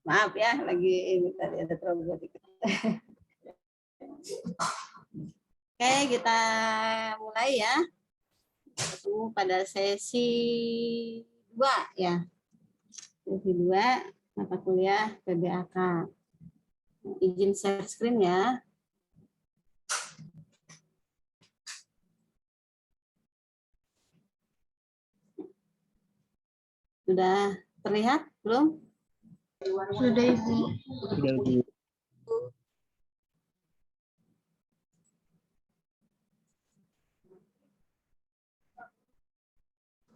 Maaf ya, lagi ini tadi ada trouble dikit. Oke, kita mulai ya. Ketemu pada sesi 2 ya. Sesi 2 mata kuliah PBAK. Izin share screen ya. Sudah terlihat belum? Sudah, Ibu. Sudah, Bu.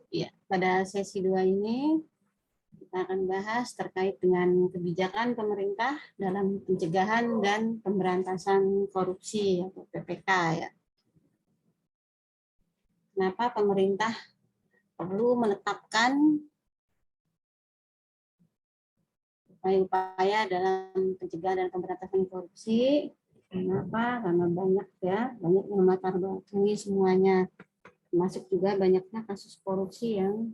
Ya, pada sesi 2 ini kita akan bahas terkait dengan kebijakan pemerintah dalam pencegahan dan pemberantasan korupsi atau PPK ya. Kenapa pemerintah perlu menetapkan upaya-upaya dalam pencegahan dan pemberantasan korupsi? Kenapa? Karena banyak yang melatar belakangi semuanya, termasuk juga banyaknya kasus korupsi yang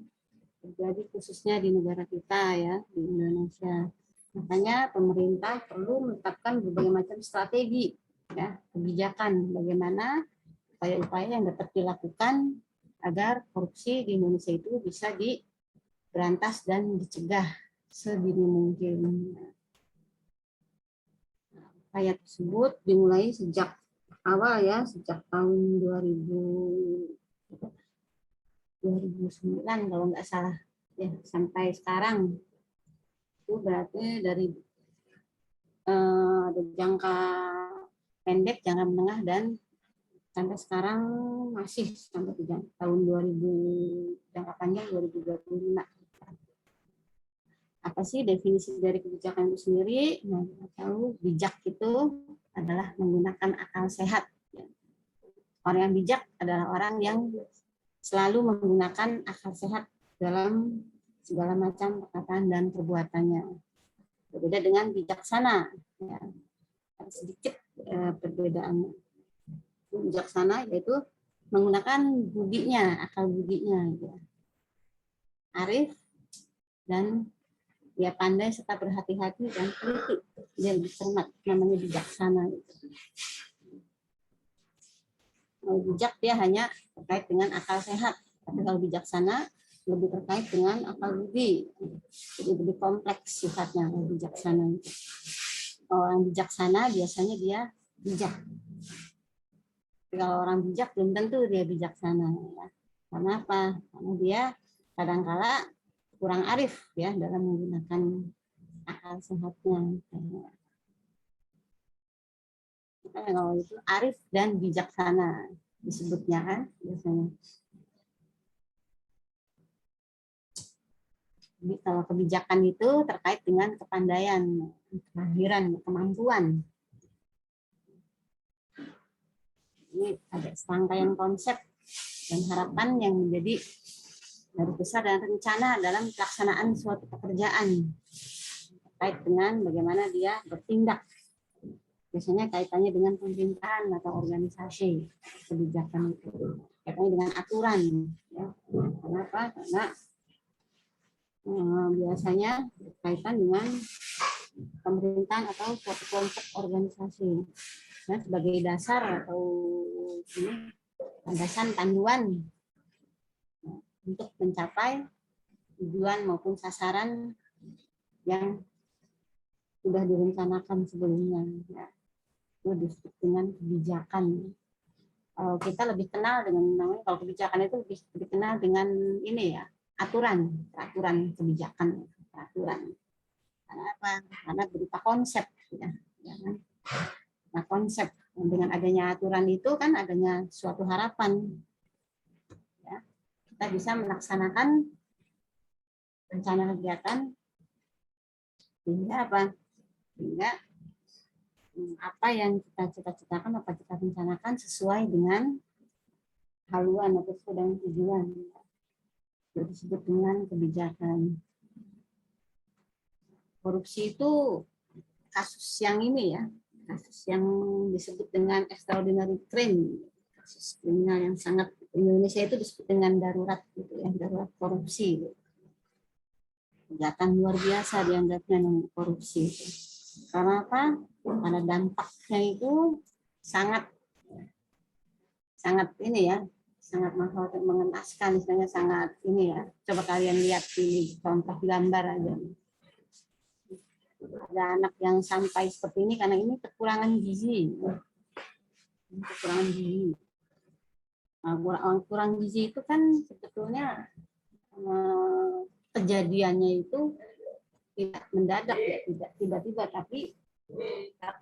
terjadi khususnya di negara kita ya, di Indonesia. Makanya pemerintah perlu menetapkan berbagai macam strategi ya, kebijakan bagaimana upaya-upaya yang dapat dilakukan agar korupsi di Indonesia itu bisa diberantas dan dicegah sedini mungkin. Upaya tersebut dimulai sejak awal ya, sejak tahun 2009 kalau nggak salah ya, sampai sekarang. Itu berarti dari ada jangka pendek, jangka menengah, dan sampai sekarang masih sampai tahun 2000, jangka panjang 2025. Apa sih definisi dari kebijakan itu sendiri? Nah, kita tahu bijak itu adalah menggunakan akal sehat. Orang yang bijak adalah orang yang selalu menggunakan akal sehat dalam segala macam perkataan dan perbuatannya. Berbeda dengan bijaksana, ya, sedikit perbedaannya. Bijaksana yaitu menggunakan budinya, akal budinya, ya. Arif dan dia pandai serta berhati-hati dan teliti, dia lebih cermat, namanya bijaksana. Kalau bijak dia hanya terkait dengan akal sehat, tapi kalau bijaksana lebih terkait dengan akal budi, jadi lebih kompleks sifatnya bijaksana. Orang bijaksana biasanya dia bijak. Tapi kalau orang bijak belum tentu dia bijaksana. Ya. Karena apa? Karena dia kadangkala kurang arif ya dalam menggunakan akal sehatnya. Kalau itu arif dan bijaksana disebutnya kan biasanya. Jadi kalau kebijakan itu terkait dengan kepandaian, kemahiran, kemampuan. Ini ada serangkaian konsep dan harapan yang menjadi garis besar dan rencana dalam pelaksanaan suatu pekerjaan terkait dengan bagaimana dia bertindak. Biasanya kaitannya dengan pemerintahan atau organisasi kebijakan itu, kaitannya dengan aturan. Ya. Kenapa? Karena biasanya berkaitan dengan pemerintahan atau suatu kelompok organisasi. Nah, sebagai dasar atau ini landasan panduan untuk mencapai tujuan maupun sasaran yang sudah direncanakan sebelumnya. Ya. Itu disebut dengan kebijakan. Kalau kita lebih kenal dengan namanya, kalau kebijakan itu lebih dikenal dengan ini ya, peraturan kebijakan, peraturan. Karena apa? Karena berupa konsep, ya. Nah, konsep dengan adanya aturan itu kan adanya suatu harapan. Ya. Kita bisa melaksanakan rencana kegiatan sehingga apa? Sehingga apa yang kita cita-citakan, apa kita rencanakan sesuai dengan haluan atau sesuai dengan tujuan. Itu disebut dengan kebijakan. Korupsi itu kasus yang ini ya, kasus yang disebut dengan extraordinary crime, kasus kriminal yang sangat, Indonesia itu disebut dengan darurat gitu ya, darurat korupsi. kejahatan luar biasa dianggapnya namanya korupsi itu. Karena apa? Karena dampaknya itu sangat ini ya, sangat mengenaskan, misalnya sangat ini ya. Coba kalian lihat ini contoh gambar aja. Ada anak yang sampai seperti ini karena ini kekurangan gizi. Kekurangan gizi. Nah, kurang gizi itu kan sebetulnya kejadiannya itu tidak mendadak ya, tidak tiba-tiba, tapi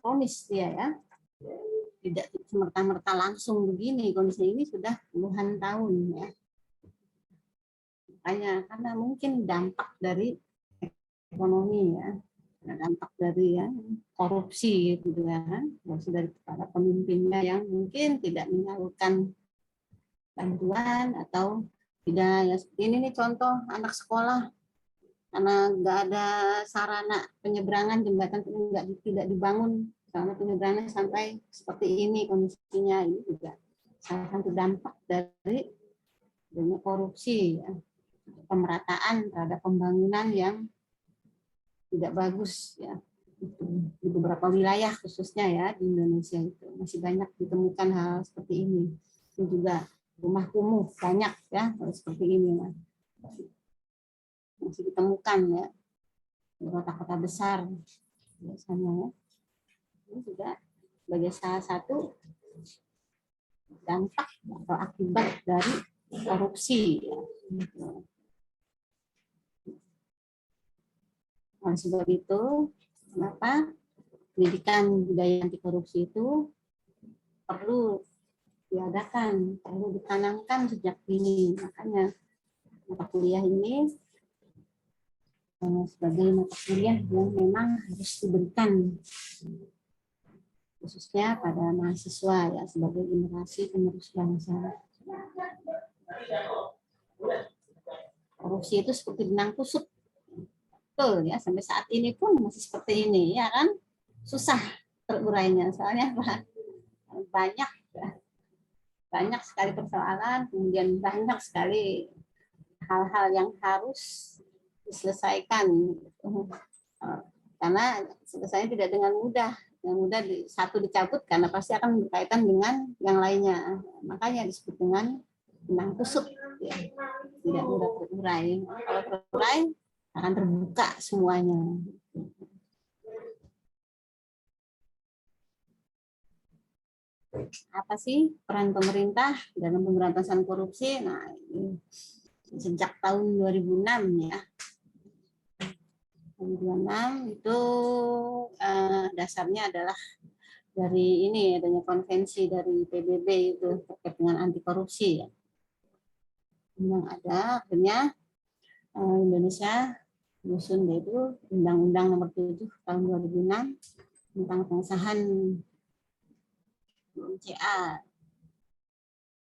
kronis dia ya, tidak semerta-merta langsung begini. Kondisi ini sudah puluhan tahun ya. Makanya karena mungkin dampak dari ekonomi ya, dampak dari ya korupsi gitu ya, korupsi dari para pemimpinnya yang mungkin tidak menyalurkan bantuan atau tidak ya. Ini nih contoh anak sekolah karena nggak ada sarana penyeberangan, jembatan tidak dibangun, sarana penyeberangan sampai seperti ini kondisinya. Ini juga salah satu dampak dari korupsi ya. Pemerataan terhadap pembangunan yang tidak bagus ya di beberapa wilayah khususnya ya di Indonesia itu masih banyak ditemukan hal seperti ini. Itu juga rumah kumuh banyak ya seperti ini masih ditemukan ya di kota-kota besar biasanya ya. Ini juga sebagai salah satu dampak atau akibat dari korupsi ya. Oleh sebab itu kenapa pendidikan budaya anti korupsi itu perlu diadakan, perlu ditanamkan sejak dini. Makanya mata kuliah ini sebagai mata kuliah yang memang harus diberikan khususnya pada mahasiswa ya sebagai generasi penerus bangsa. Korupsi itu seperti benang kusut, betul ya, sampai saat ini pun masih seperti ini ya kan, susah terurainya soalnya apa? Banyak sekali persoalan, kemudian banyak sekali hal-hal yang harus diselesaikan karena selesainya tidak dengan mudah. Yang mudah satu dicabut karena pasti akan berkaitan dengan yang lainnya. Makanya disebut dengan benang kusut ya. Tidak mudah terurai. Kalau terurai akan terbuka semuanya. Apa sih peran pemerintah dalam pemberantasan korupsi? Nah, ini sejak tahun 2006 ya. 2006 itu dasarnya adalah dari ini adanya konvensi dari PBB itu terkait dengan anti korupsi ya. Yang ada akhirnya Indonesia menyusun yaitu Undang-Undang Nomor 7 tahun 2006 tentang pengesahan UNCA,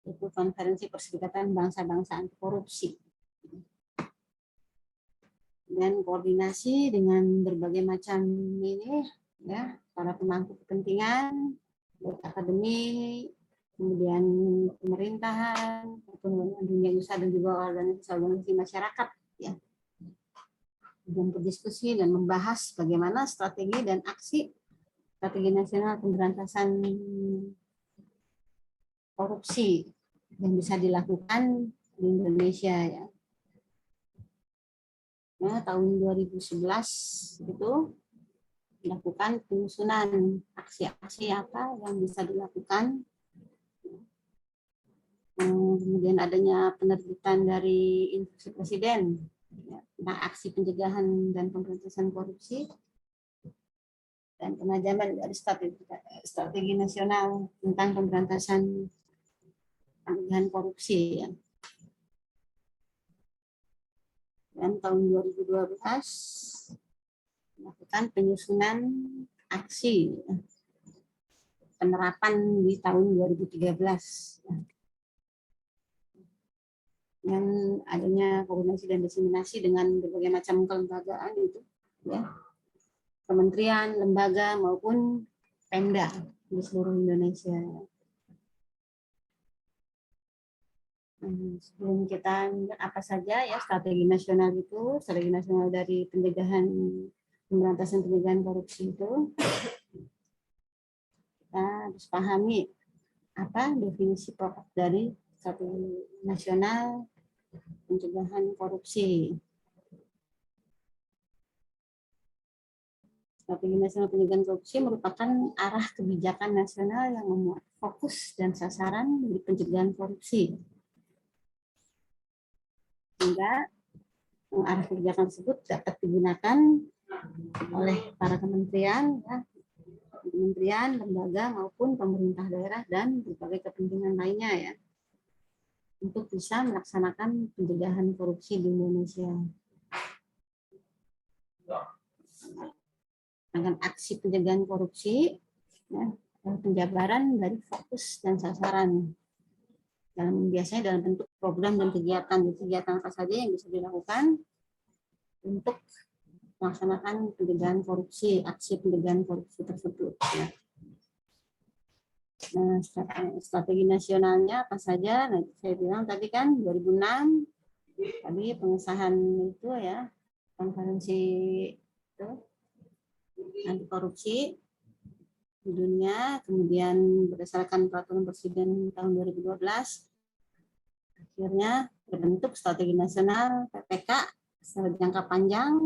itu Konferensi Perserikatan Bangsa-Bangsa Anti Korupsi, dan koordinasi dengan berbagai macam ini ya para pemangku kepentingan, baik akademik, kemudian pemerintahan, dunia usaha dan juga organisasi masyarakat ya, dan berdiskusi dan membahas bagaimana strategi dan aksi strategi nasional pemberantasan korupsi yang bisa dilakukan di Indonesia ya. Nah, tahun 2011 itu dilakukan penyusunan aksi-aksi apa yang bisa dilakukan. Kemudian adanya penerbitan dari instruksi presiden ya, tentang aksi pencegahan dan pemberantasan korupsi dan penajaman dari strategi nasional tentang pemberantasan pencegahan korupsi ya. Dan tahun 2012 melakukan penyusunan aksi penerapan di tahun 2013 dengan adanya koordinasi dan diseminasi dengan berbagai macam kelembagaan itu ya, kementerian, lembaga maupun Pemda di seluruh Indonesia. Sebelum kita apa saja ya strategi nasional itu, strategi nasional dari pemberantasan pencegahan korupsi itu, kita harus pahami apa definisi pokok dari strategi nasional pencegahan korupsi. Strategi nasional pencegahan korupsi merupakan arah kebijakan nasional yang memuat fokus dan sasaran dari pencegahan korupsi. Sehingga arah kebijakan tersebut dapat digunakan oleh para kementerian, ya, kementerian, lembaga maupun pemerintah daerah dan berbagai kepentingan lainnya ya, untuk bisa melaksanakan pencegahan korupsi di Indonesia. Dengan aksi pencegahan korupsi, ya, penjabaran dari fokus dan sasaran. Biasanya dalam bentuk program dan kegiatan apa saja yang bisa dilakukan untuk melaksanakan pencegahan korupsi, aksi pencegahan korupsi tersebut. Ya. Nah, strategi nasionalnya apa saja? Nah, saya bilang tadi kan 2006 tadi pengesahan itu ya, konferensi itu anti korupsi di dunia, kemudian berdasarkan peraturan presiden tahun 2012 akhirnya terbentuk strategi nasional PPK secara jangka panjang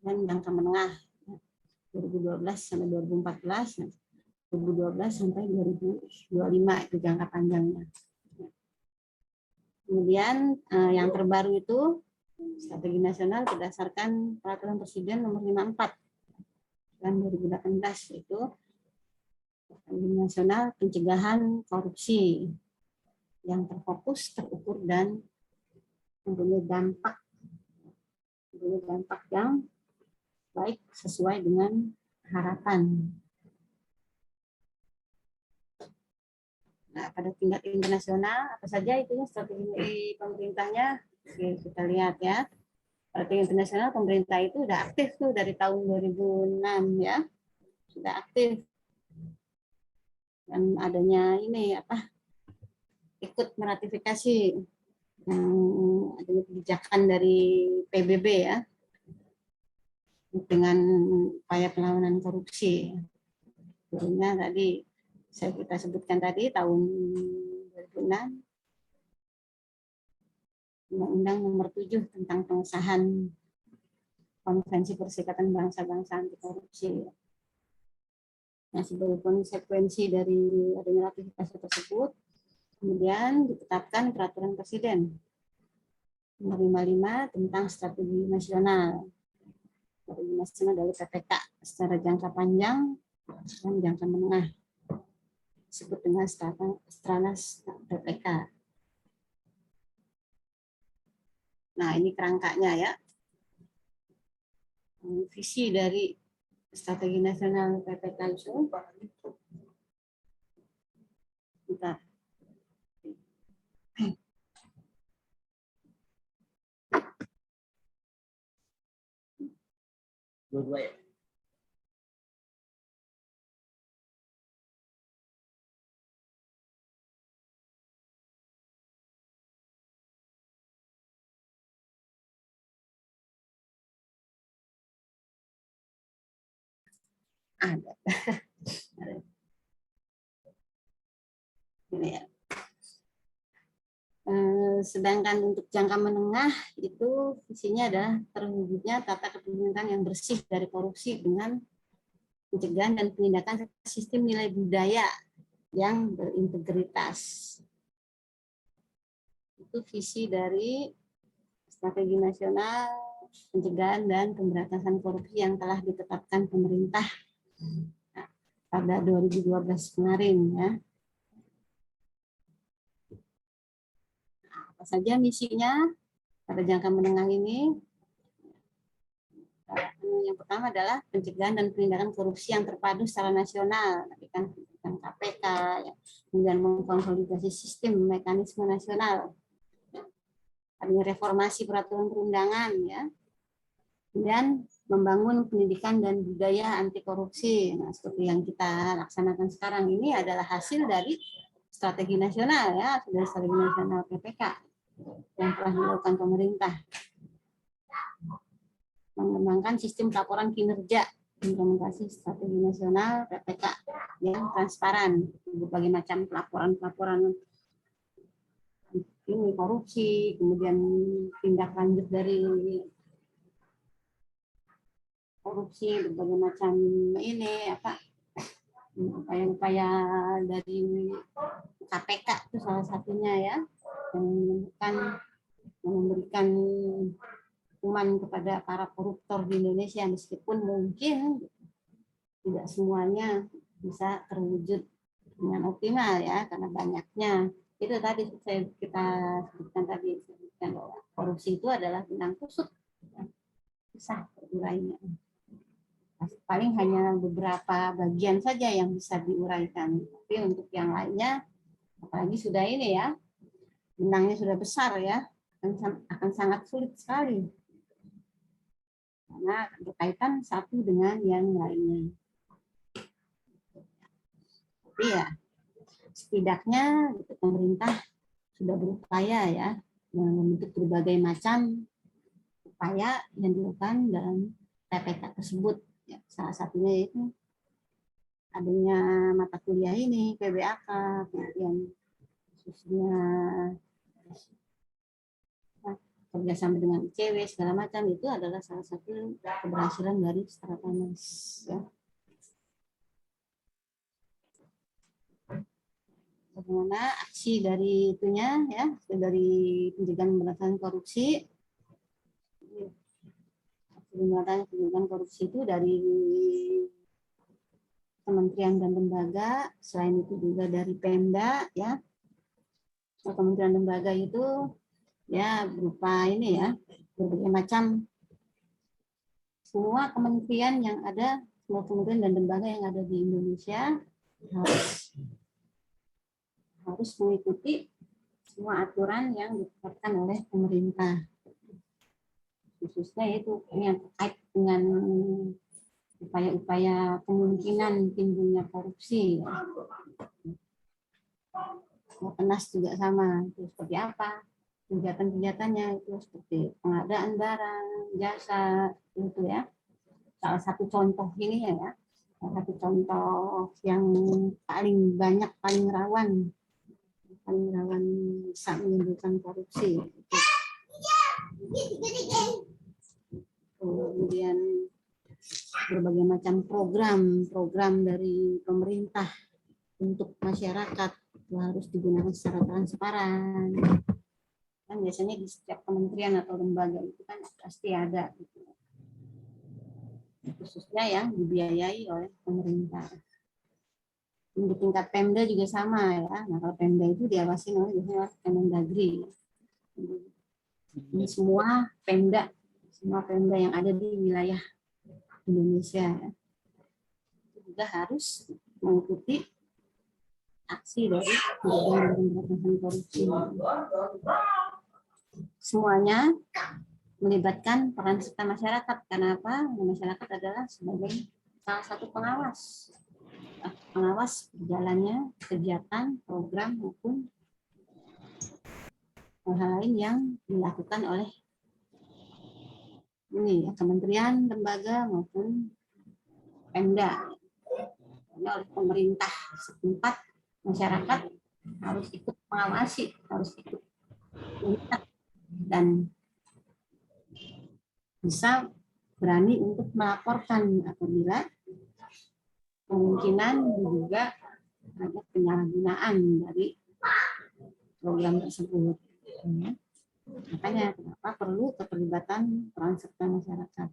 dan jangka menengah 2012 sampai 2014, 2012 sampai 2025 itu jangka panjangnya. Kemudian yang terbaru itu strategi nasional berdasarkan peraturan presiden nomor 54 tahun 2018 itu strategi nasional pencegahan korupsi yang terfokus, terukur dan mempunyai dampak yang baik sesuai dengan harapan. Nah, pada tingkat internasional apa saja itu strategi pemerintahnya? Oke, kita lihat ya. Pada tingkat internasional pemerintah itu sudah aktif tuh dari tahun 2006 ya, sudah aktif. Dan adanya ini apa? Ikut meratifikasi yang adanya kebijakan dari PBB ya, dengan upaya perlawanan korupsi. Turunnya tadi kita sebutkan tadi tahun 2006 Undang-Undang Nomor 7 tentang pengesahan Konvensi Perserikatan Bangsa-Bangsa Anti Korupsi. Nah, sebagai konsekuensi dari adanya ratifikasi tersebut, kemudian ditetapkan peraturan presiden nomor 55 tentang strategi nasional. Strategi nasional dari PPK secara jangka panjang dan jangka menengah. Disebut dengan Stranas PPK. Nah, ini kerangkanya ya. Visi dari strategi nasional PPK itu. Bentar. Dua-dua ya. Ada. Ini ya. Sedangkan untuk jangka menengah itu visinya adalah terwujudnya tata kepemimpinan yang bersih dari korupsi dengan pencegahan dan penindakan sistem nilai budaya yang berintegritas. Itu visi dari strategi nasional pencegahan dan pemberantasan korupsi yang telah ditetapkan pemerintah pada 2012 kemarin ya. Apa saja misinya pada jangka menengah ini? Yang pertama adalah pencegahan dan penindakan korupsi yang terpadu secara nasional, kan KPK, ya. Kemudian mengkonsolidasi sistem mekanisme nasional, adanya reformasi peraturan perundangan, ya. Kemudian membangun pendidikan dan budaya anti korupsi. Nah, seperti yang kita laksanakan sekarang ini adalah hasil dari strategi nasional ya, sudah strategi nasional PPK yang telah dilakukan pemerintah. Mengembangkan sistem laporan kinerja, implementasi strategi nasional PPK yang transparan, berbagai macam laporan-laporan ini korupsi, kemudian tindak lanjut dari korupsi, berbagai macam ini apa upaya-upaya dari KPK itu salah satunya ya, yang memberikan hukuman kepada para koruptor di Indonesia, meskipun mungkin tidak semuanya bisa terwujud dengan optimal ya, karena banyaknya itu tadi kita sebutkan tadi, bahwa korupsi itu adalah benang kusut, susah urainya. Paling hanya beberapa bagian saja yang bisa diuraikan, tapi untuk yang lainnya, apalagi sudah ini ya, benangnya sudah besar ya, akan sangat sulit sekali karena berkaitan satu dengan yang lainnya. Tapi ya setidaknya pemerintah sudah berupaya ya membentuk berbagai macam upaya yang dilakukan dalam PPK tersebut. Ya, salah satunya itu adanya mata kuliah ini PBAK, kemudian khususnya kerjasama dengan ICW segala macam, itu adalah salah satu keberhasilan dari Stratenas ya. Bagaimana aksi dari itunya ya, dari pencegahan pemberantasan korupsi. Pencegahan korupsi itu dari kementerian dan lembaga, selain itu juga dari Pemda ya. Kementerian lembaga itu ya berupa ini ya, berbagai macam semua kementerian yang ada, semua kementerian dan lembaga yang ada di Indonesia harus mengikuti semua aturan yang ditetapkan oleh pemerintah. Khususnya itu yang terkait dengan upaya-upaya kemungkinan timbulnya korupsi. Penas juga sama, itu seperti apa kegiatan-kegiatannya, itu seperti pengadaan barang, jasa, itu ya. Salah satu contoh ini ya, salah satu contoh yang paling banyak, paling rawan bisa menimbulkan korupsi. Kemudian berbagai macam program dari pemerintah untuk masyarakat itu harus digunakan secara transparan. Kan biasanya di setiap kementerian atau lembaga itu kan pasti ada, khususnya yang dibiayai oleh pemerintah. Di tingkat Pemda juga sama ya. Nah, kalau Pemda itu diawasi oleh Kemendagri. Ini semua Pemda yang ada di wilayah Indonesia ya, juga harus mengikuti aksi dari pemberantasan korupsi. Semuanya melibatkan peran serta masyarakat. Karena apa? Masyarakat adalah sebagai salah satu pengawas berjalannya kegiatan, program maupun hal lain yang dilakukan oleh ini ya, kementerian, lembaga maupun Pemda, oleh pemerintah setempat. Masyarakat harus ikut mengawasi, harus ikut melihat dan bisa berani untuk melaporkan apabila kemungkinan juga ada penyalahgunaan dari program tersebut. Makanya kenapa perlu keterlibatan peran serta masyarakat.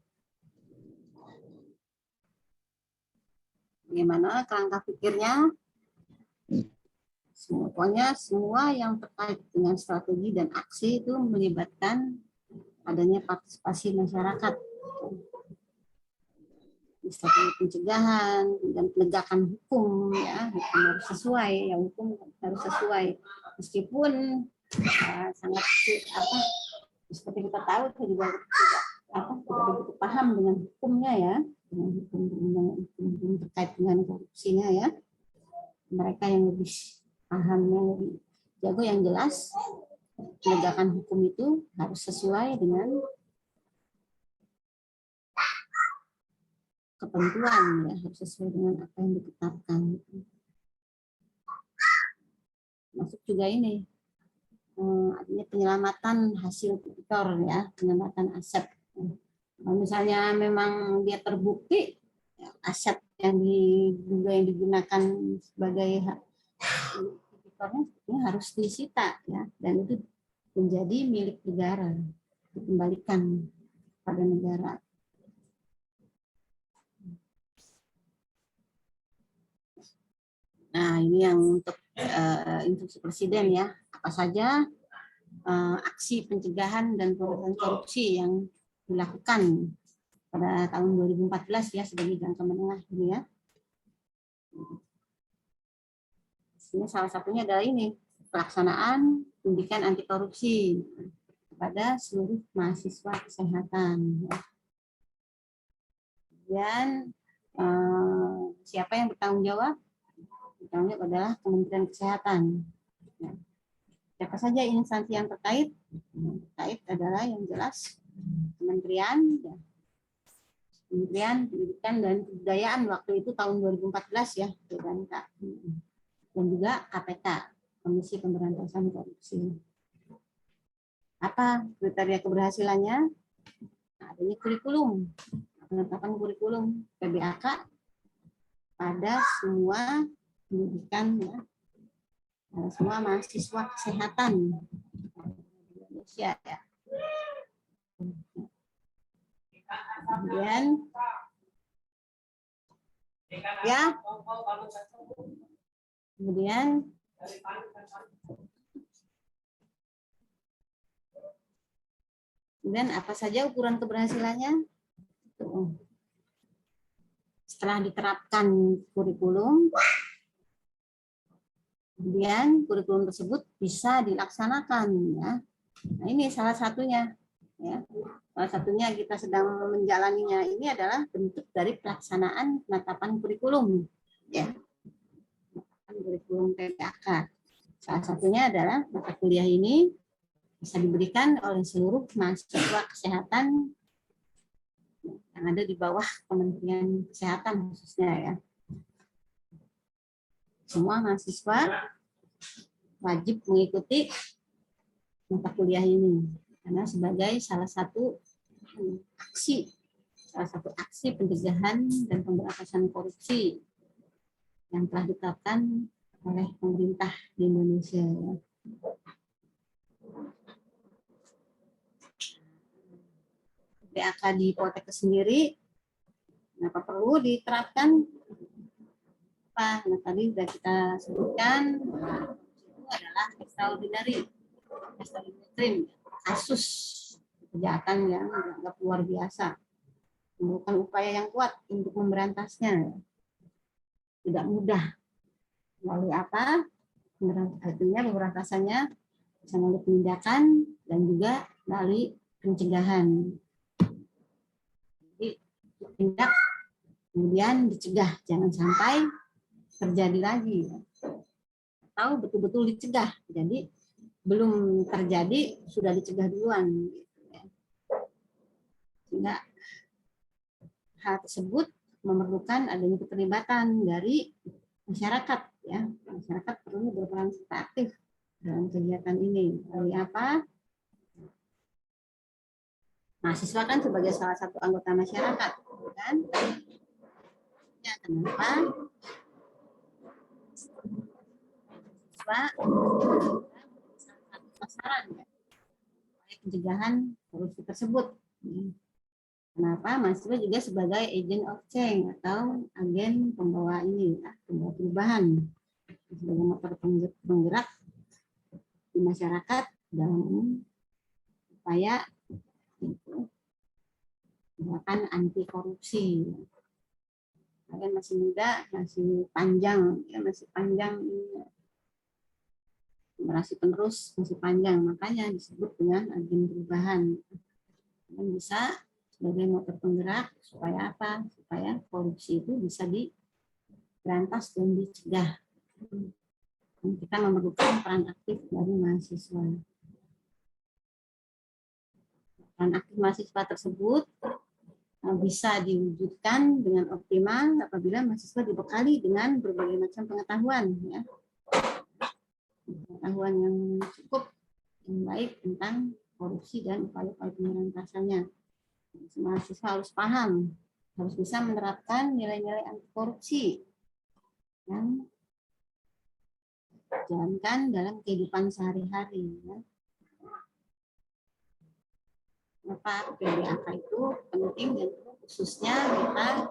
Bagaimana kerangka pikirnya? Pokoknya semua yang terkait dengan strategi dan aksi itu melibatkan adanya partisipasi masyarakat. Strategi pencegahan dan penegakan hukum ya, hukum harus sesuai, ya hukum harus sesuai. Meskipun sangat seperti kita tahu kita juga tidak begitu paham dengan hukumnya ya, dengan hukum terkait dengan korupsinya ya. Mereka yang lebih pahamnya lebih jago, yang jelas penegakan hukum itu harus sesuai dengan ketentuan, ya, harus sesuai dengan apa yang ditetapkan. Masuk juga ini artinya penyelamatan hasil tipikor, ya, penyelamatan aset. Kalau misalnya memang dia terbukti ya, aset yang diduga yang digunakan sebagai tipikornya harus disita, ya, dan itu menjadi milik negara, dikembalikan pada negara. Nah, ini yang untuk instruksi presiden, ya, apa saja aksi pencegahan dan pemberantasan korupsi yang dilakukan pada tahun 2014, ya, sebagai jangka menengah ini, ya. Ini salah satunya adalah ini pelaksanaan pendidikan anti korupsi kepada seluruh mahasiswa kesehatan. Dan siapa yang bertanggung jawab? Bertanggung jawab adalah Kementerian Kesehatan. Siapa saja instansi yang terkait? Terkait adalah yang jelas Kementerian Pendidikan dan Kebudayaan waktu itu tahun 2014, ya, dan juga KPK, Komisi Pemberantasan Korupsi. Apa kriteria keberhasilannya? Nah, adanya kurikulum, penetapan kurikulum PBAK pada semua pendidikan, ya, semua mahasiswa kesehatan di Indonesia, ya. Kemudian, ya, kemudian apa saja ukuran keberhasilannya? Setelah diterapkan kurikulum, kemudian kurikulum tersebut bisa dilaksanakan, ya. Nah, ini salah satunya, ya. Salah satunya kita sedang menjalaninya ini adalah bentuk dari pelaksanaan penetapan kurikulum, ya. Kurikulum PPAK. Salah satunya adalah mata kuliah ini bisa diberikan oleh seluruh mahasiswa kesehatan yang ada di bawah Kementerian Kesehatan khususnya, ya. Semua mahasiswa wajib mengikuti mata kuliah ini karena sebagai salah satu aksi pencegahan dan pemberantasan korupsi yang telah ditetapkan oleh pemerintah di Indonesia, ya. PBAK di Poltekkes sendiri, kenapa perlu diterapkan? Nah, tadi sudah kita sebutkan, itu adalah extraordinary crime, kasus kejahatan yang dianggap luar biasa, memerlukan upaya yang kuat untuk memberantasnya. Tidak mudah. Melalui apa? Artinya pemberantasannya bisa melalui penindakan dan juga melalui pencegahan. Jadi tindak kemudian dicegah, jangan sampai terjadi lagi, atau betul-betul dicegah. Jadi belum terjadi sudah dicegah duluan. Sehingga hal tersebut memerlukan adanya keterlibatan dari masyarakat, ya. Masyarakat perlu berperan serta aktif dalam kegiatan ini. Dari apa? Mahasiswa kan sebagai salah satu anggota masyarakat, kan? Ya, kenapa? Sasaran, ya, pencegahan korupsi tersebut. Kenapa? Mahasiswa juga sebagai agent of change atau agen pembawa ini, ya, pembawa perubahan, sebagai motor penggerak di masyarakat dalam upaya gerakan anti korupsi. Kalian masih muda, masih panjang, ya, masih panjang, generasi penerus masih panjang, makanya disebut dengan agen perubahan. Yang bisa sebagai motor penggerak supaya apa? Supaya korupsi itu bisa diberantas dan dicegah. Kita memerlukan peran aktif dari mahasiswa. Peran aktif mahasiswa tersebut bisa diwujudkan dengan optimal apabila mahasiswa dibekali dengan berbagai macam pengetahuan, ya. Pengetahuan yang cukup, yang baik tentang korupsi dan upaya-upaya pemberantasannya. Mahasiswa harus paham, harus bisa menerapkan nilai-nilai anti korupsi yang jalankan dalam kehidupan sehari-hari. Ya. Kenapa PBAK itu penting dan khususnya kita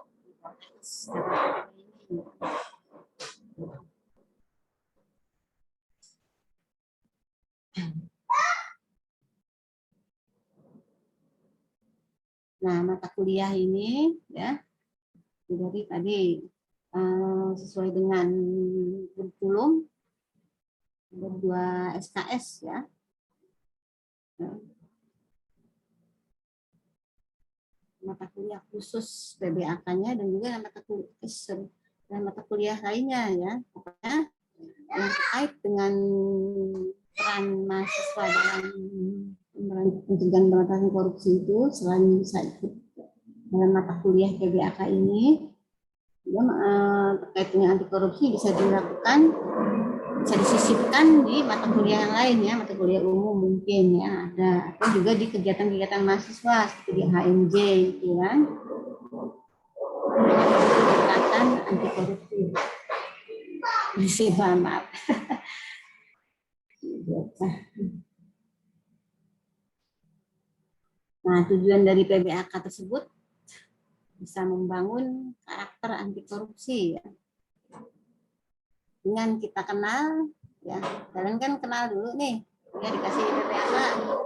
nah, mata kuliah ini ya dari tadi sesuai dengan kurikulum berdua SKS ya. Mata kuliah khusus PBAK-nya dan juga mata kuliah lainnya ya. Pokoknya yang terkait dengan peran mahasiswa dalam pencegahan pemberantasan korupsi itu selain bisa ikut dalam mata kuliah PBAK ini, terkait dengan anti korupsi bisa dilakukan, bisa disisipkan di mata kuliah yang lain ya, mata kuliah umum mungkin ya ada, atau juga di kegiatan-kegiatan mahasiswa seperti di HMJ itu kan, kegiatan anti korupsi. Maaf. Nah, tujuan dari PBAK tersebut bisa membangun karakter anti korupsi ya. Dengan kita kenal ya, kalian kan kenal dulu nih ya, dikasih PPAK kenal dulu,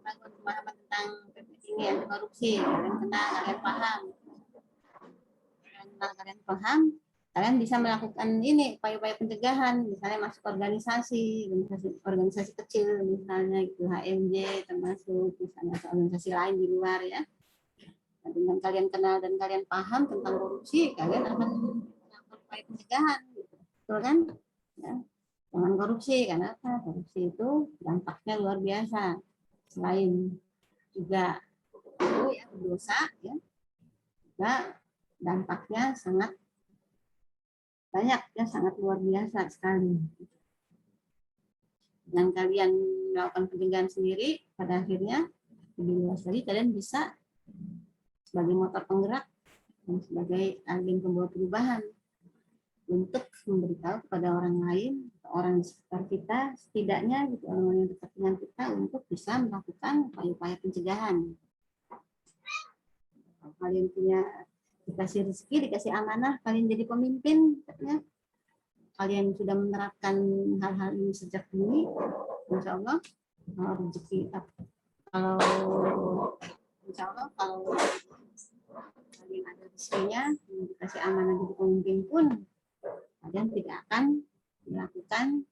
pengetahuan tentang ini anti korupsi, kalian kenal, kalian paham, kalian bisa melakukan ini upaya-upaya pencegahan, misalnya masuk organisasi kecil misalnya itu HMJ, termasuk misalnya organisasi lain di luar ya. Nah, dengan kalian kenal dan kalian paham tentang korupsi, kalian akan upaya pencegahan, gitu. Betul kan? Ya. Jangan korupsi, karena apa? Korupsi itu dampaknya luar biasa. Selain juga itu ya dosa, ya, juga dampaknya sangat banyak, ya sangat luar biasa sekali. Dengan kalian melakukan pencegahan sendiri, pada akhirnya lebih luas lagi kalian bisa sebagai motor penggerak dan sebagai agen pembawa perubahan untuk memberitahu kepada orang lain, orang di sekitar kita, setidaknya gitu, orang yang dekat dengan kita untuk bisa melakukan upaya-upaya pencegahan. Kalau kalian punya dikasih rezeki, dikasih amanah, kalian jadi pemimpin, katanya, kalian sudah menerapkan hal-hal ini sejak dini, insya Allah rezeki kalau insya Allah kalau kalian ada rezekinya, dikasih amanah jadi pemimpin pun kalian tidak akan melakukan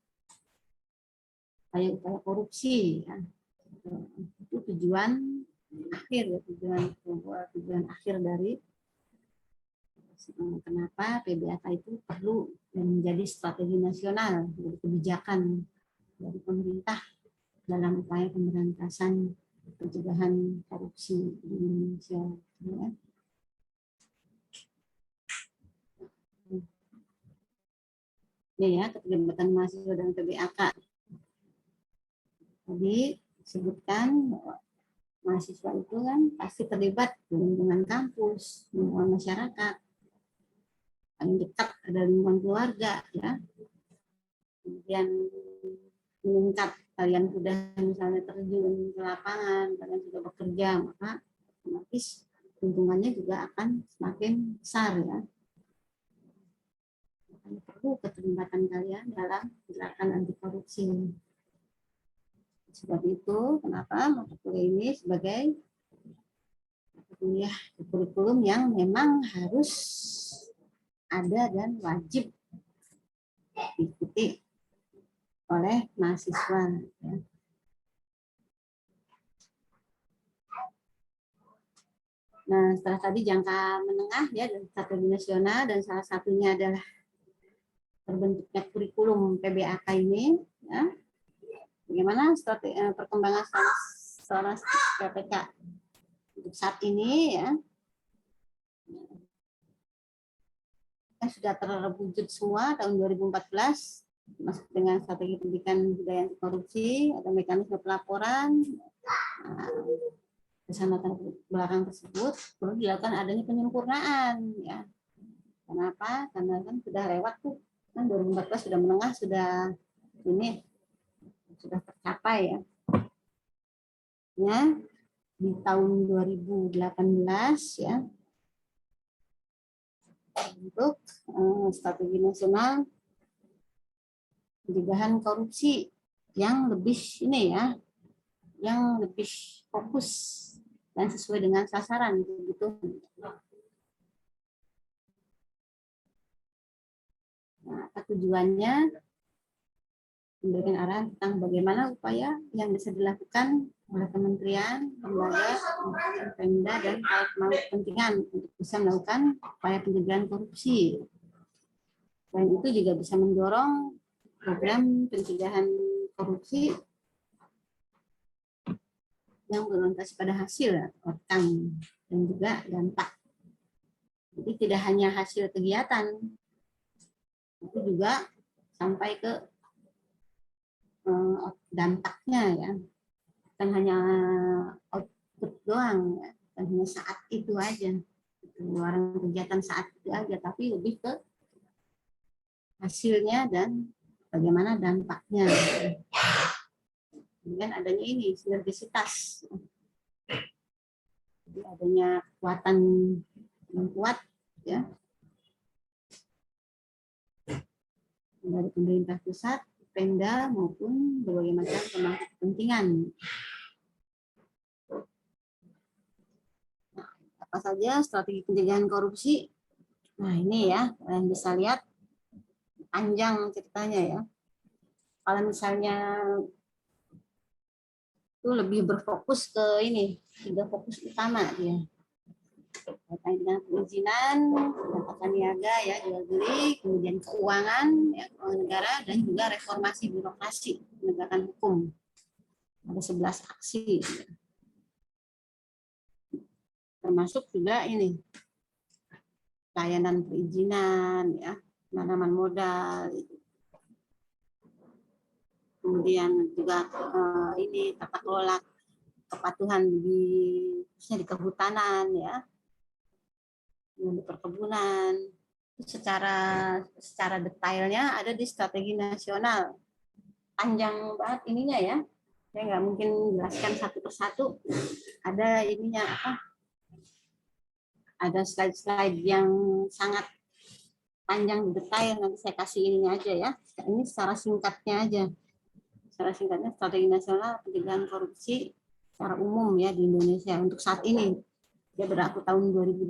upaya-upaya korupsi ya. Itu tujuan akhir ya, tujuan akhir dari kenapa PBAK itu perlu menjadi strategi nasional, menjadi kebijakan dari pemerintah dalam upaya pemberantasan pencegahan korupsi di Indonesia ya. Ini ya, keterlibatan mahasiswa dan PBAK. Tadi disebutkan bahwa mahasiswa itu kan pasti terlibat di lingkungan kampus, lingkungan masyarakat, paling dekat ada lingkungan keluarga, ya. Kemudian meningkat, kalian sudah misalnya terjun ke lapangan, kalian sudah bekerja, maka otomatis lingkungannya juga akan semakin besar ya. Perlu keterlibatan kalian dalam gerakan anti korupsi. Sebab itu, kenapa mata kuliah ini sebagai mata kuliah kurikulum yang memang harus ada dan wajib diikuti oleh mahasiswa. Nah, setelah tadi jangka menengah ya, dan strategi nasional, dan salah satunya adalah terbentuknya kurikulum PBAK ini, ya. Bagaimana perkembangan seorang PPK untuk saat ini, ya. Sudah terwujud semua tahun 2014, masuk dengan strategi pendidikan budaya anti korupsi, ada mekanisme pelaporan. Bersama belakang tersebut perlu dilakukan adanya penyempurnaan, ya. Kenapa? Karena kan sudah lewat tuh, kan 2014 sudah menengah, sudah ini sudah tercapai, ya. Ya, di tahun 2018, ya, untuk strategi nasional pencegahan korupsi yang lebih ini, ya, yang lebih fokus dan sesuai dengan sasaran gitu. Nah, apa tujuannya? Memberikan arahan tentang bagaimana upaya yang bisa dilakukan oleh kementerian, lembaga, Pemda, dan pemangku kepentingan untuk bisa melakukan upaya pencegahan korupsi. Selain itu juga bisa mendorong program pencegahan korupsi yang berorientasi pada hasil, outcome, dan juga dampak. Jadi tidak hanya hasil kegiatan, tapi juga sampai ke dampaknya, ya. Bukan hanya output doang, ya. Bukan hanya saat itu aja, luaran kegiatan saat itu aja, tapi lebih ke hasilnya dan bagaimana dampaknya. Kemudian adanya ini sinergisitas, jadi adanya kekuatan yang kuat, ya, dari pemerintah pusat, Pemda, maupun berbagai macam pemangku kepentingan. Nah, apa saja strategi pencegahan korupsi? Nah, ini, ya, kalian bisa lihat panjang ceritanya, ya. Kalau misalnya itu lebih berfokus ke ini, 3 fokus utama dia. Terkait dengan perizinan, tata niaga, ya, jual beli, kemudian keuangan, ya, keuangan negara, dan juga reformasi birokrasi, penegakan hukum. Ada 11 aksi. Termasuk juga ini layanan perizinan, ya, penanaman modal, kemudian juga ini tata kelola kepatuhan khususnya di kehutanan, ya, di perkebunan. Secara detailnya ada di strategi nasional. Panjang banget ininya, ya. Saya nggak mungkin jelaskan satu persatu. Ada ininya apa? Ada slide-slide yang sangat panjang detail, nanti saya kasih ininya aja, ya. Ini secara singkatnya aja. Secara singkatnya strategi nasional pencegahan korupsi secara umum, ya, di Indonesia untuk saat ini. Dia berlaku tahun 2018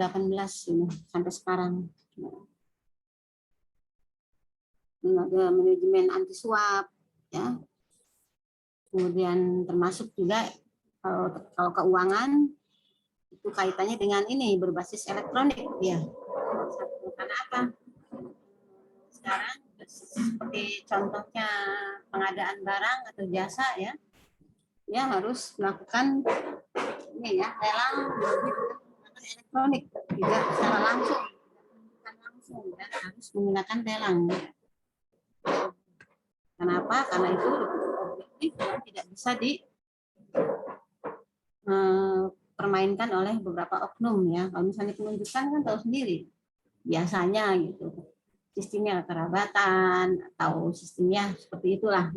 ini sampai sekarang. Ada manajemen anti suap, ya. Kemudian termasuk juga kalau keuangan itu kaitannya dengan ini berbasis elektronik, ya. Karena apa? Sekarang seperti contohnya pengadaan barang atau jasa, ya, dia harus melakukan ini, ya, lelang elektronik, tidak secara langsung, dan harus menggunakan lelang. Kenapa? Karena itu objektif dan tidak bisa dipermainkan oleh beberapa oknum, ya. Kalau misalnya penunjukan kan tahu sendiri, biasanya gitu sistemnya kerabatan atau sistemnya seperti itulah.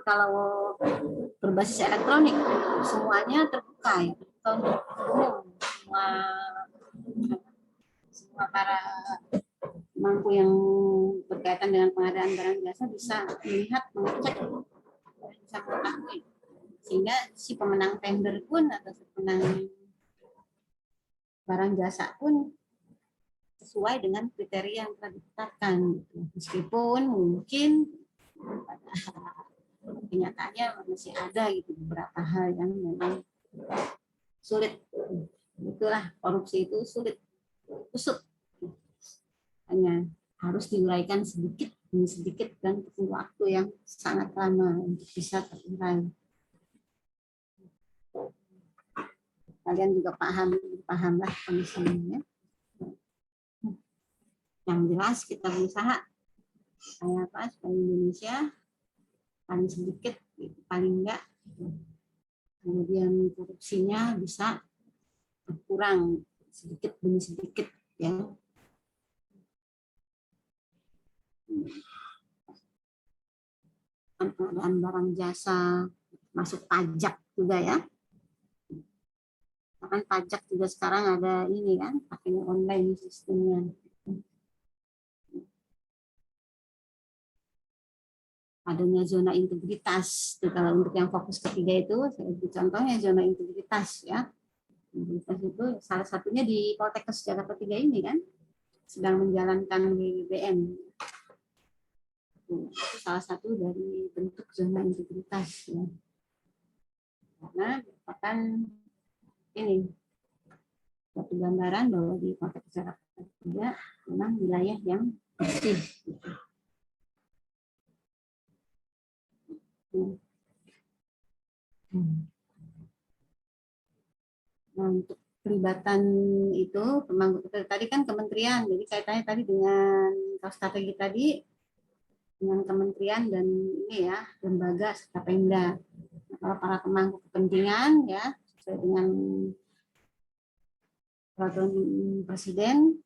Kalau berbasis elektronik semuanya terbuka, ya, untuk umum, semua para pemangku yang berkaitan dengan pengadaan barang jasa bisa melihat, mengecek, bisa mengetahui, sehingga si pemenang tender pun atau si pemenang barang jasa pun sesuai dengan kriteria yang telah ditetapkan. Meskipun mungkin pada kenyataannya masih ada gitu beberapa hal yang memang sulit. Itulah, korupsi itu sulit, kusut, hanya harus diuraikan sedikit Ini sedikit dan perlu waktu yang sangat lama untuk bisa terurai. Kalian juga pahamlah kondisinya. Yang jelas kita berusaha supaya apa? Supaya Indonesia paling sedikit, paling enggak, kemudian korupsinya bisa berkurang sedikit demi sedikit, ya. Pengadaan barang jasa, masuk pajak juga ya. Kan pajak juga sekarang ada ini kan, pakai online sistemnya. Adanya zona integritas. Tuh, kalau untuk yang fokus ketiga itu, contohnya zona integritas ya. Integritas itu salah satunya di Poltekkes Jakarta 3 ini kan, sedang menjalankan BBM. Itu salah satu dari bentuk zona integritas ya. Karena merupakan ini suatu gambaran bahwa di Poltekkes Jakarta 3 memang wilayah yang bersih. Nah, untuk pelibatan itu, tadi kan kementerian, jadi kaitannya tadi dengan strategi tadi, dengan kementerian dan ini ya, lembaga serta Pemda. Nah, para pemangku kepentingan ya, sesuai dengan peraturan Presiden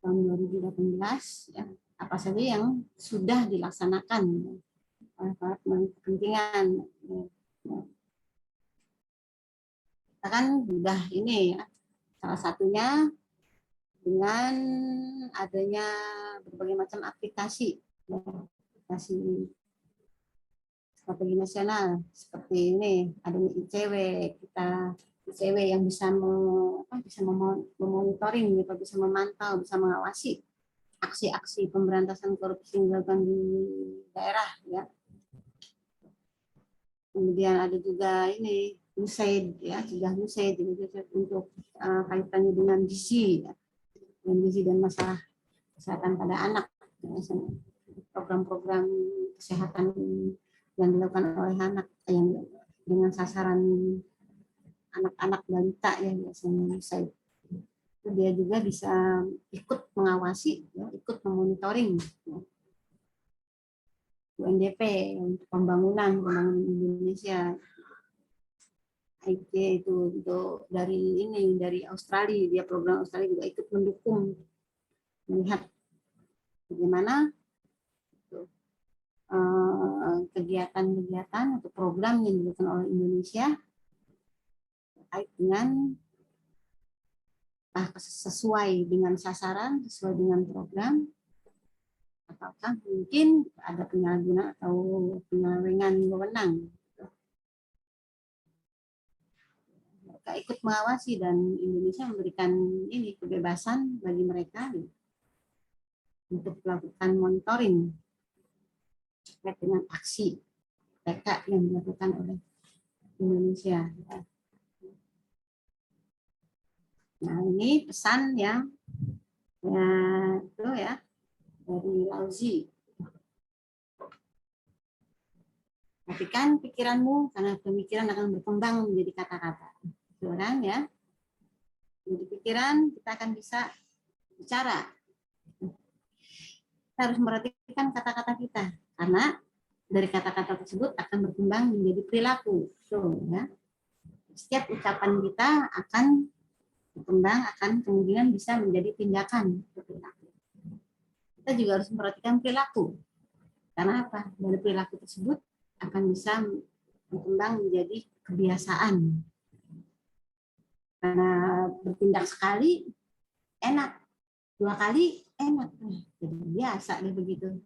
tahun 2018, ya, apa saja yang sudah dilaksanakan oleh para pemangku kepentingan. Kita kan sudah ini ya, salah satunya dengan adanya berbagai macam aplikasi strategi nasional seperti ini, adanya ICW, kita ICW yang bisa memonitoring, bisa memantau, bisa mengawasi aksi-aksi pemberantasan korupsi yang dilakukan di daerah ya. Kemudian ada juga ini USAID ya, cegah USAID untuk kaitannya dengan gizi ya, dan masalah kesehatan pada anak, program-program kesehatan yang dilakukan oleh anak yang dengan sasaran anak-anak balita ya, biasanya saya itu dia juga bisa ikut mengawasi ya, ikut memonitoring ya. UNDP untuk pembangunan Indonesia, IT itu untuk dari Australia, dia program Australia juga ikut mendukung, melihat bagaimana kegiatan-kegiatan atau program yang dilakukan oleh Indonesia terkait dengan sesuai dengan sasaran, sesuai dengan program, ataukah mungkin ada penyalahgunaan atau penyelewengan wewenang. Mereka ikut mengawasi dan Indonesia memberikan ini kebebasan bagi mereka untuk melakukan monitoring terkait dengan aksi mereka yang dilakukan oleh Indonesia. Nah, ini pesan yang itu ya dari Lauzi. Perhatikan pikiranmu karena pemikiran akan berkembang menjadi kata-kata. Kan ya? Jadi pikiran kita akan bisa bicara. Kita harus memperhatikan kata-kata kita karena dari kata-kata tersebut akan berkembang menjadi perilaku. Ya. Setiap ucapan kita akan berkembang, akan kemudian bisa menjadi tindakan perilaku. Kita juga harus memperhatikan perilaku. Karena apa? Dari perilaku tersebut akan bisa berkembang menjadi kebiasaan. Karena bertindak sekali enak, 2 kali enak, jadi biasa deh begitu.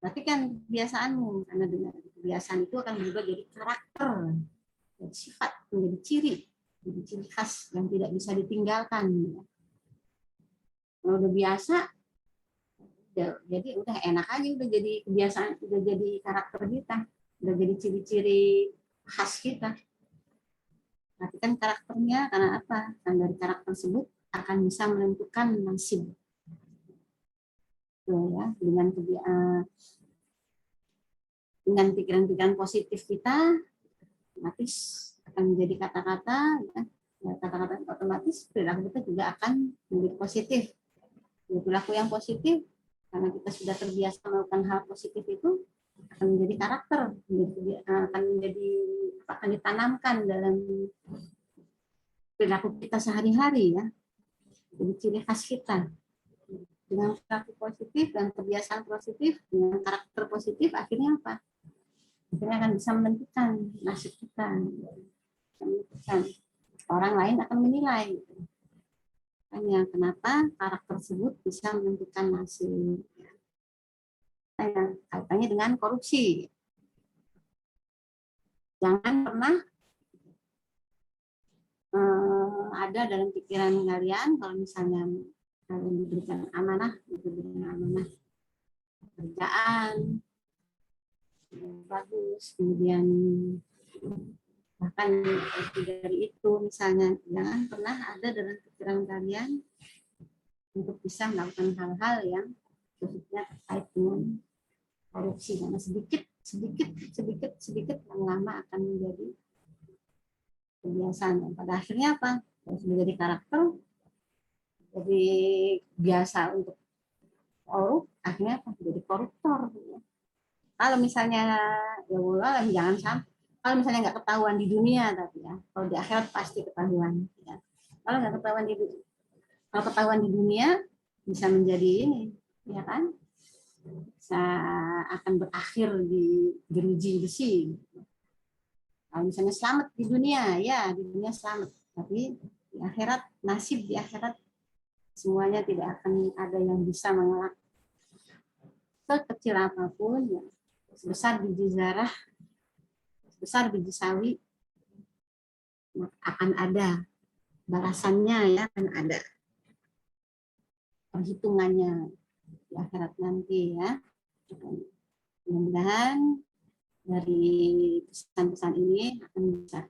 Tapi kan kebiasaanmu, karena dengan kebiasaan itu akan berubah jadi karakter, jadi sifat, menjadi ciri khas yang tidak bisa ditinggalkan. Kalau udah biasa, jadi udah enak aja, udah jadi kebiasaan, udah jadi karakter kita, udah jadi ciri-ciri khas kita. Tapi kan karakternya karena apa? Dan dari karakter tersebut akan bisa menentukan nasib. Tuh ya, dengan pikiran-pikiran positif kita, otomatis akan menjadi kata-kata, ya. Ya, kata-kata otomatis perilaku kita juga akan menjadi positif. Ya, perilaku yang positif, karena kita sudah terbiasa melakukan hal positif itu, akan menjadi karakter, akan ditanamkan dalam perilaku kita sehari-hari ya, jadi ciri khas kita. Dengan perilaku positif dan kebiasaan positif, dengan karakter positif, akhirnya apa? Akhirnya akan bisa menentukan nasib kita, menentukan orang lain akan menilai. Hanya kenapa karakter tersebut bisa menentukan nasib. Kaitannya dengan korupsi. Jangan pernah ada dalam pikiran kalian kalau misalnya kalian diberikan amanah pekerjaan bagus, kemudian bahkan lebih dari itu, misalnya jangan pernah ada dalam pikiran kalian untuk bisa melakukan hal-hal yang khususnya terkait dengan korupsi, karena sedikit lama-lama akan menjadi kebiasaan. Pada akhirnya apa? Kalau sudah jadi karakter, jadi biasa untuk korup, akhirnya apa? Jadi koruptor. Kalau misalnya ya Allah, jangan sampai. Kalau misalnya nggak ketahuan di dunia, tapi ya kalau di akhirat pasti ketahuan. Ya. Kalau nggak ketahuan kalau ketahuan di dunia bisa menjadi ini, ya kan? Bisa akan berakhir di jeruji besi. Kalau misalnya selamat di dunia, ya di dunia selamat. Tapi di akhirat, nasib di akhirat semuanya tidak akan ada yang bisa mengelak. Sekecil apapun, ya, sebesar biji zarah, sebesar biji sawi, akan ada balasannya, ya akan ada perhitungannya di akhirat nanti ya. Mudah-mudahan dari pesan-pesan ini akan bisa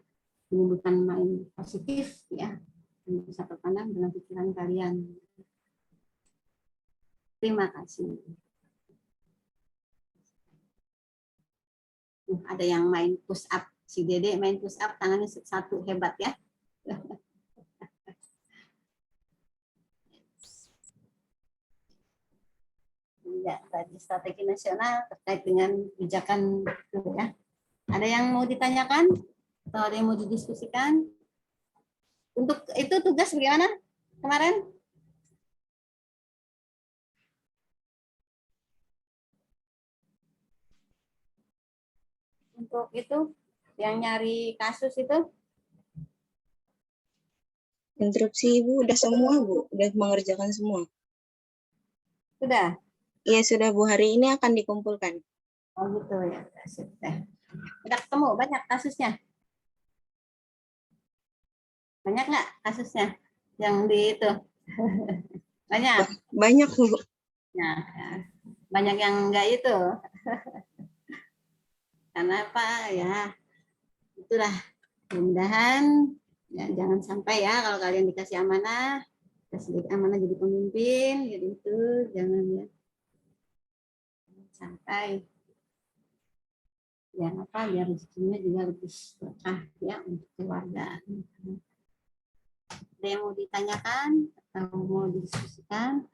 menimbulkan main positif ya, yang bisa tertanam dalam pikiran kalian. Terima kasih. Ada yang main push up, si Dede main push up tangannya satu, hebat ya. Ya, tadi strategi nasional terkait dengan kebijakan itu ya. Ada yang mau ditanyakan atau ada yang mau didiskusikan? Untuk itu tugas bagaimana kemarin? Untuk itu yang nyari kasus itu? Interupsi Ibu udah semua Bu, udah mengerjakan semua. Sudah? Iya sudah Bu, hari ini akan dikumpulkan. Oh gitu ya, sudah. Udah ketemu banyak kasusnya? Banyak nggak kasusnya yang di itu? Banyak? Banyak Bu. Nah, banyak yang enggak itu. Karena apa ya, itulah, mudah-mudahan ya, jangan sampai ya kalau kalian dikasih amanah jadi pemimpin, jadi itu jangan ya sampai ya apa, biar rezekinya juga lebih berkah ya untuk keluarga. Ada yang mau ditanyakan atau mau didiskusikan?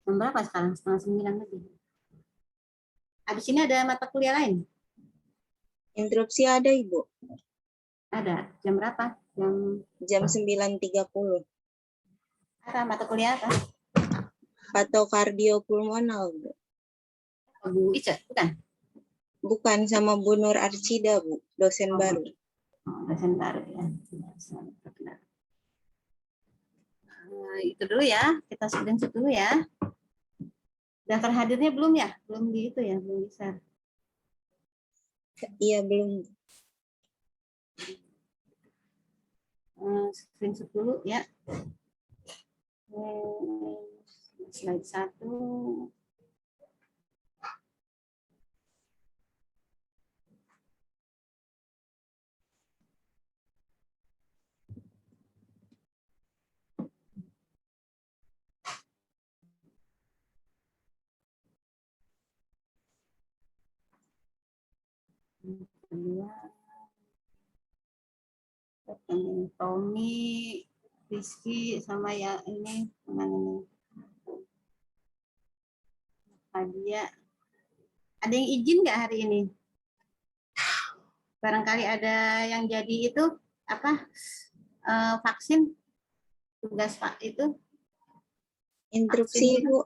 Jam berapa sekarang? 8:30 lagi. Habis ini ada mata kuliah lain? Interupsi ada Ibu. Ada. Jam berapa? Jam 9.30. Apa mata kuliah apa? Patokardiopulmonal Bu. Bu Ica, bukan? Bukan, sama Bu Nur Arcida Bu, dosen baru. Dosen baru ya. Itu dulu ya, kita screenshot dulu ya. Daftar hadirnya belum ya? Belum di itu ya, belum bisa. Iya belum. Screenshot dulu ya. Slide 1. Kedua, ini Tommy, Rizky, sama ya ini teman ini. Nadia. Ada yang izin nggak hari ini? Barangkali ada yang jadi itu apa vaksin tugas Pak itu Instruksi, vaksin, Bu.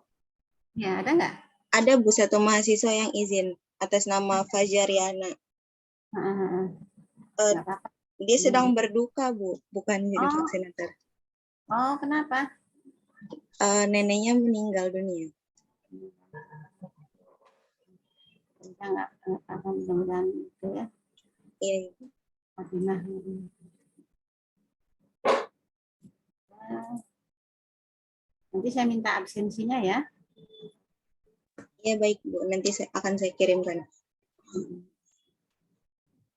ya ada nggak? Ada, Bu, satu mahasiswa yang izin atas nama Fajariana. Heeh, Eh, nggak apa-apa. dia sedang berduka, Bu, bukan jadi Oh. vaksinator. Oh, kenapa? Neneknya meninggal dunia. Kita nggak apa mudah-mudahan itu ya. Iya, Fatimah. Nanti saya minta absensinya ya. iya, baik, Bu. Nanti akan saya kirimkan.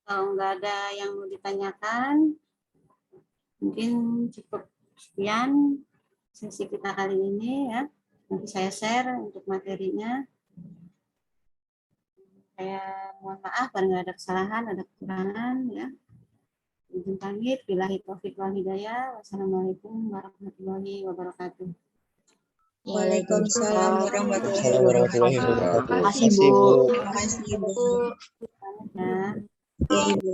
Kalau nggak ada yang mau ditanyakan, mungkin cukup sekian sesi kita kali ini ya. Nanti saya share untuk materinya. Saya mohon maaf kalau nggak ada kesalahan, ada kekurangan ya. Izin pamit, billahi taufiq wal hidayah. Wassalamualaikum warahmatullahi wabarakatuh. Waalaikumsalam warahmatullahi Assalamualaikum warahmatullahi wabarakatuh. wabarakatuh. Terima kasih, Bu. Terima kasih, Bu. Ya. Iya, Ibu.